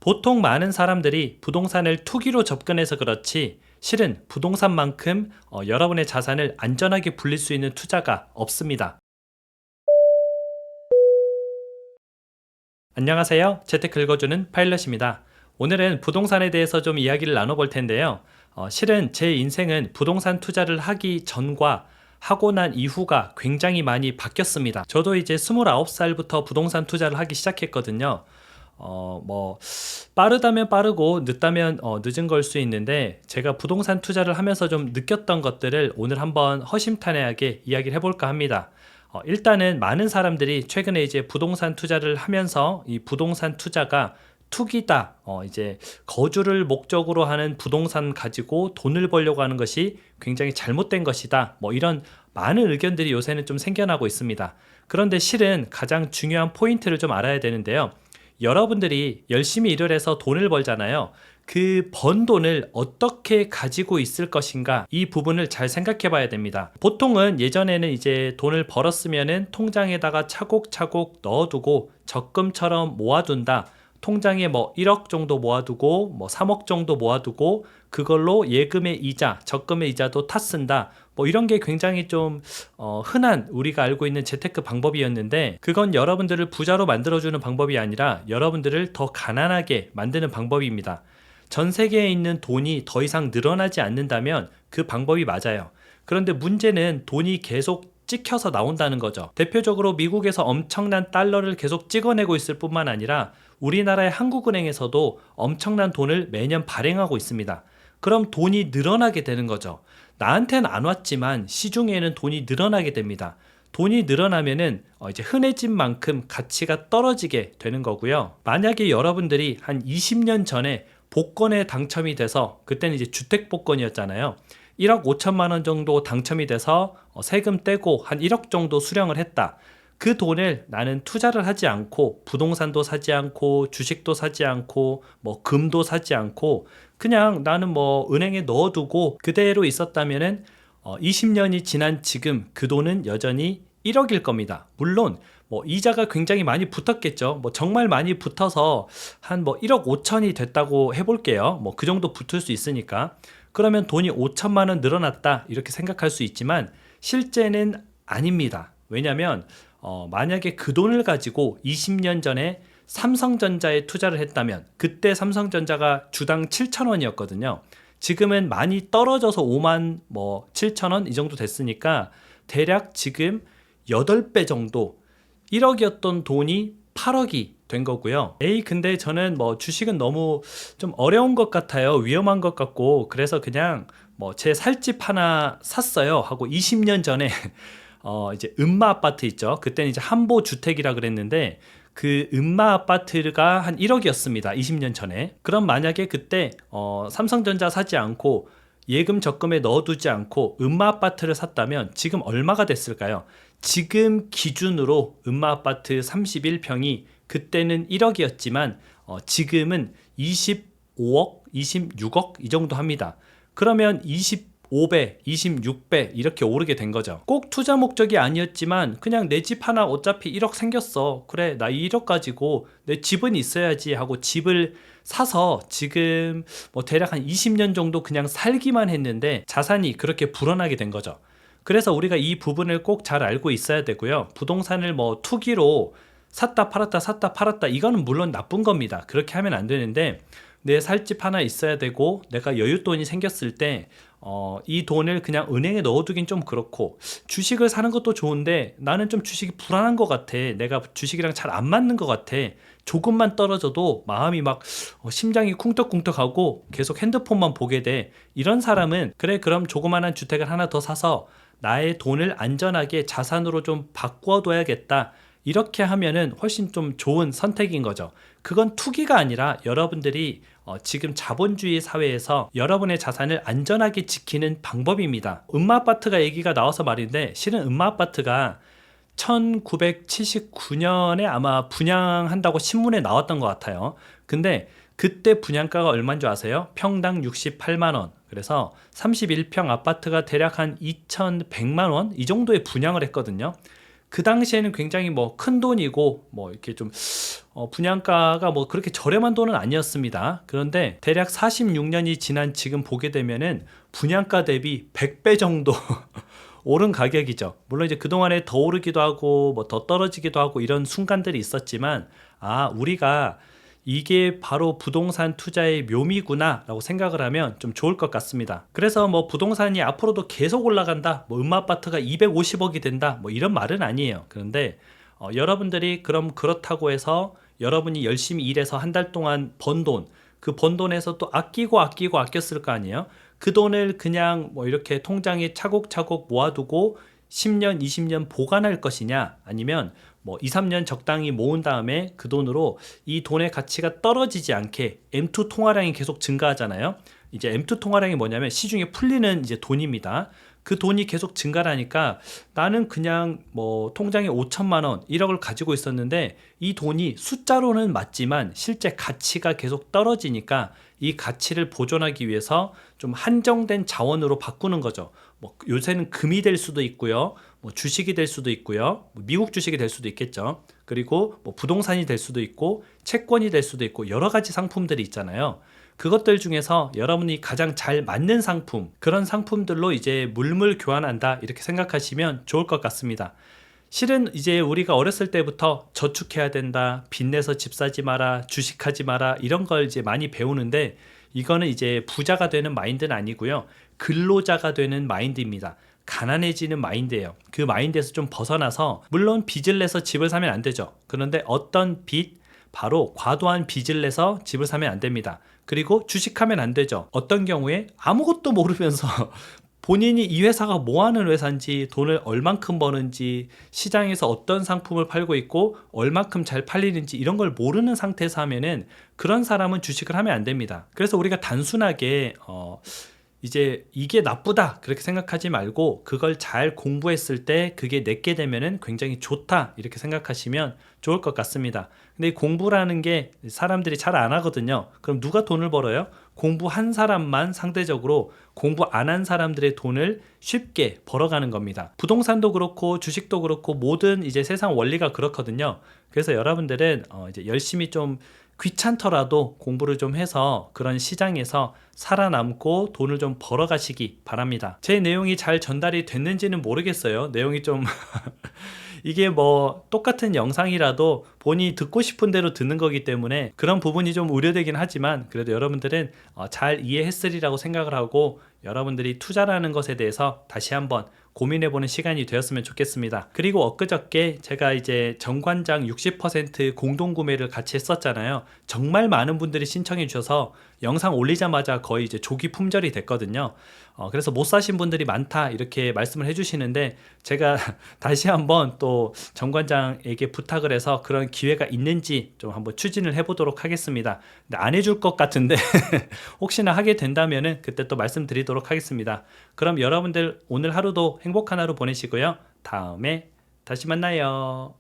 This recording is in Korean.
보통 많은 사람들이 부동산을 투기로 접근해서 그렇지 실은 부동산만큼 여러분의 자산을 안전하게 불릴 수 있는 투자가 없습니다. 안녕하세요. 재테크 읽어주는 파일럿입니다. 오늘은 부동산에 대해서 좀 이야기를 나눠볼 텐데요. 실은 제 인생은 부동산 투자를 하기 전과 하고 난 이후가 굉장히 많이 바뀌었습니다. 저도 이제 29살부터 부동산 투자를 하기 시작했거든요. 빠르다면 빠르고 늦다면 늦은 걸 수 있는데 제가 부동산 투자를 하면서 좀 느꼈던 것들을 오늘 한번 허심탄회하게 이야기를 해볼까 합니다. 일단은 많은 사람들이 최근에 이제 부동산 투자를 하면서 이 부동산 투자가 투기다, 이제 거주를 목적으로 하는 부동산 가지고 돈을 벌려고 하는 것이 굉장히 잘못된 것이다. 이런 많은 의견들이 요새는 좀 생겨나고 있습니다. 그런데 실은 가장 중요한 포인트를 좀 알아야 되는데요. 여러분들이 열심히 일을 해서 돈을 벌잖아요. 그 번 돈을 어떻게 가지고 있을 것인가, 이 부분을 잘 생각해 봐야 됩니다. 보통은 예전에는 이제 돈을 벌었으면은 통장에다가 차곡차곡 넣어두고 적금처럼 모아둔다. 통장에 1억 정도 모아두고 3억 정도 모아두고 그걸로 예금의 이자, 적금의 이자도 탔쓴다. 이런 게 굉장히 좀 흔한 우리가 알고 있는 재테크 방법이었는데, 그건 여러분들을 부자로 만들어주는 방법이 아니라 여러분들을 더 가난하게 만드는 방법입니다. 전 세계에 있는 돈이 더 이상 늘어나지 않는다면 그 방법이 맞아요. 그런데 문제는 돈이 계속 찍혀서 나온다는 거죠. 대표적으로 미국에서 엄청난 달러를 계속 찍어내고 있을 뿐만 아니라 우리나라의 한국은행에서도 엄청난 돈을 매년 발행하고 있습니다. 그럼 돈이 늘어나게 되는 거죠. 나한테는 안 왔지만 시중에는 돈이 늘어나게 됩니다. 돈이 늘어나면은 이제 흔해진 만큼 가치가 떨어지게 되는 거고요. 만약에 여러분들이 한 20년 전에 복권에 당첨이 돼서, 그때는 이제 주택복권이었잖아요. 1억 5천만 원 정도 당첨이 돼서 세금 떼고 한 1억 정도 수령을 했다. 그 돈을 나는 투자를 하지 않고 부동산도 사지 않고 주식도 사지 않고 금도 사지 않고 그냥 나는 은행에 넣어두고 그대로 있었다면은 20년이 지난 지금 그 돈은 여전히 1억일 겁니다. 물론 이자가 굉장히 많이 붙었겠죠. 정말 많이 붙어서 한 1억 5천이 됐다고 해볼게요. 그 정도 붙을 수 있으니까. 그러면 돈이 5천만 원 늘어났다 이렇게 생각할 수 있지만 실제는 아닙니다. 왜냐하면 만약에 그 돈을 가지고 20년 전에 삼성전자에 투자를 했다면, 그때 삼성전자가 주당 7천 원이었거든요. 지금은 많이 떨어져서 5만 7천 원 이 정도 됐으니까 대략 지금 8배 정도, 1억이었던 돈이 8억이 된 거고요. 근데 저는 주식은 너무 좀 어려운 것 같아요. 위험한 것 같고, 그래서 그냥 제 살집 하나 샀어요 하고 20년 전에 이제 음마 아파트 있죠. 그때는 이제 한보주택이라 그랬는데 그 음마 아파트가 한 1억이었습니다. 20년 전에. 그럼 만약에 그때 삼성전자 사지 않고 예금 적금에 넣어두지 않고 음마 아파트를 샀다면 지금 얼마가 됐을까요? 지금 기준으로 음마 아파트 31평이 그때는 1억이었지만 지금은 25억, 26억 이 정도 합니다. 그러면 25배, 26배 이렇게 오르게 된 거죠. 꼭 투자 목적이 아니었지만 그냥 내 집 하나 어차피 1억 생겼어. 그래, 나 1억 가지고 내 집은 있어야지 하고 집을 사서 지금 대략 한 20년 정도 그냥 살기만 했는데 자산이 그렇게 불어나게 된 거죠. 그래서 우리가 이 부분을 꼭 잘 알고 있어야 되고요. 부동산을 투기로 샀다 팔았다 샀다 팔았다 이거는 물론 나쁜 겁니다. 그렇게 하면 안 되는데 내 살 집 하나 있어야 되고 내가 여윳돈이 생겼을 때 이 돈을 그냥 은행에 넣어두긴 좀 그렇고, 주식을 사는 것도 좋은데 나는 좀 주식이 불안한 것 같아. 내가 주식이랑 잘 안 맞는 것 같아. 조금만 떨어져도 마음이 심장이 쿵떡쿵떡하고 계속 핸드폰만 보게 돼. 이런 사람은 그래, 그럼 조그만한 주택을 하나 더 사서 나의 돈을 안전하게 자산으로 좀 바꿔둬야겠다. 이렇게 하면은 훨씬 좀 좋은 선택인 거죠. 그건 투기가 아니라 여러분들이 지금 자본주의 사회에서 여러분의 자산을 안전하게 지키는 방법입니다. 음마 아파트가 얘기가 나와서 말인데, 실은 음마 아파트가 1979년에 아마 분양한다고 신문에 나왔던 것 같아요. 근데 그때 분양가가 얼마인 줄 아세요? 평당 68만 원. 그래서 31평 아파트가 대략 한 2,100만 원 이 정도에 분양을 했거든요. 그 당시에는 굉장히 뭐 큰 돈이고 뭐 이렇게 좀 분양가가 뭐 그렇게 저렴한 돈은 아니었습니다. 그런데 대략 46년이 지난 지금 보게 되면은 분양가 대비 100배 정도 오른 가격이죠. 물론 이제 그동안에 더 오르기도 하고 뭐 더 떨어지기도 하고 이런 순간들이 있었지만, 우리가 이게 바로 부동산 투자의 묘미구나라고 생각을 하면 좀 좋을 것 같습니다. 그래서 뭐 부동산이 앞으로도 계속 올라간다, 뭐 음아파트가 250억이 된다, 뭐 이런 말은 아니에요. 그런데 여러분들이 그럼 그렇다고 해서 여러분이 열심히 일해서 한 달 동안 번 돈, 그 번 돈에서 또 아끼고 아끼고 아꼈을 거 아니에요. 그 돈을 그냥 뭐 이렇게 통장에 차곡차곡 모아두고 10년, 20년 보관할 것이냐, 아니면 뭐 2, 3년 적당히 모은 다음에 그 돈으로 이 돈의 가치가 떨어지지 않게 M2 통화량이 계속 증가하잖아요. 이제 M2 통화량이 뭐냐면 시중에 풀리는 이제 돈입니다. 그 돈이 계속 증가하니까 나는 그냥 뭐 통장에 5천만 원, 1억을 가지고 있었는데 이 돈이 숫자로는 맞지만 실제 가치가 계속 떨어지니까 이 가치를 보존하기 위해서 좀 한정된 자원으로 바꾸는 거죠. 뭐 요새는 금이 될 수도 있고요. 뭐 주식이 될 수도 있고요. 뭐 미국 주식이 될 수도 있겠죠. 그리고 뭐 부동산이 될 수도 있고 채권이 될 수도 있고 여러 가지 상품들이 있잖아요. 그것들 중에서 여러분이 가장 잘 맞는 상품, 그런 상품들로 이제 물물 교환한다, 이렇게 생각하시면 좋을 것 같습니다. 실은 이제 우리가 어렸을 때부터 저축해야 된다, 빚내서 집 사지 마라, 주식하지 마라, 이런 걸 이제 많이 배우는데, 이거는 이제 부자가 되는 마인드는 아니고요. 근로자가 되는 마인드입니다. 가난해지는 마인드예요. 그 마인드에서 좀 벗어나서, 물론 빚을 내서 집을 사면 안 되죠. 그런데 어떤 빚, 바로 과도한 빚을 내서 집을 사면 안 됩니다. 그리고 주식하면 안 되죠. 어떤 경우에 아무것도 모르면서 본인이 이 회사가 뭐 하는 회사인지, 돈을 얼만큼 버는지, 시장에서 어떤 상품을 팔고 있고 얼만큼 잘 팔리는지 이런 걸 모르는 상태에서 하면은, 그런 사람은 주식을 하면 안 됩니다. 그래서 우리가 단순하게 이제 이게 나쁘다 그렇게 생각하지 말고, 그걸 잘 공부했을 때 그게 내게 되면은 굉장히 좋다 이렇게 생각하시면 좋을 것 같습니다. 근데 이 공부라는 게 사람들이 잘 안 하거든요. 그럼 누가 돈을 벌어요? 공부한 사람만 상대적으로 공부 안 한 사람들의 돈을 쉽게 벌어가는 겁니다. 부동산도 그렇고 주식도 그렇고 모든 이제 세상 원리가 그렇거든요. 그래서 여러분들은 이제 열심히 좀 귀찮더라도 공부를 좀 해서 그런 시장에서 살아남고 돈을 좀 벌어가시기 바랍니다. 제 내용이 잘 전달이 됐는지는 모르겠어요. 내용이 좀 이게 뭐 똑같은 영상이라도 본인이 듣고 싶은 대로 듣는 거기 때문에 그런 부분이 좀 우려되긴 하지만, 그래도 여러분들은 잘 이해했으리라고 생각을 하고, 여러분들이 투자라는 것에 대해서 다시 한번 고민해보는 시간이 되었으면 좋겠습니다. 그리고 엊그저께 제가 이제 정관장 60% 공동구매를 같이 했었잖아요. 정말 많은 분들이 신청해 주셔서 영상 올리자마자 거의 이제 조기 품절이 됐거든요. 그래서 못 사신 분들이 많다 이렇게 말씀을 해주시는데, 제가 다시 한번 또 정관장에게 부탁을 해서 그런 기회가 있는지 좀 한번 추진을 해보도록 하겠습니다. 근데 안 해줄 것 같은데 혹시나 하게 된다면은 그때 또 말씀드리도록 하겠습니다. 그럼 여러분들 오늘 하루도 행복한 하루 보내시고요. 다음에 다시 만나요.